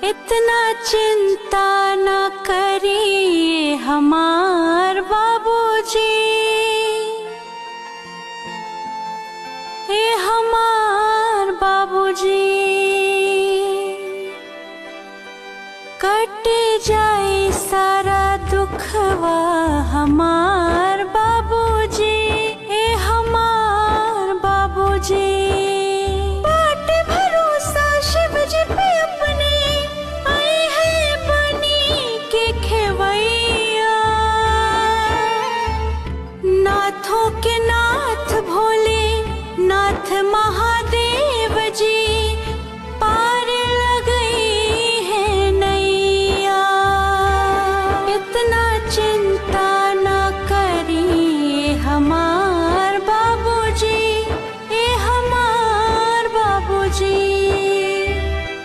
इतना चिंता न करिए हमार बाबूजी, ये हमार बाबूजी। कट जाए सारा दुखवा हमार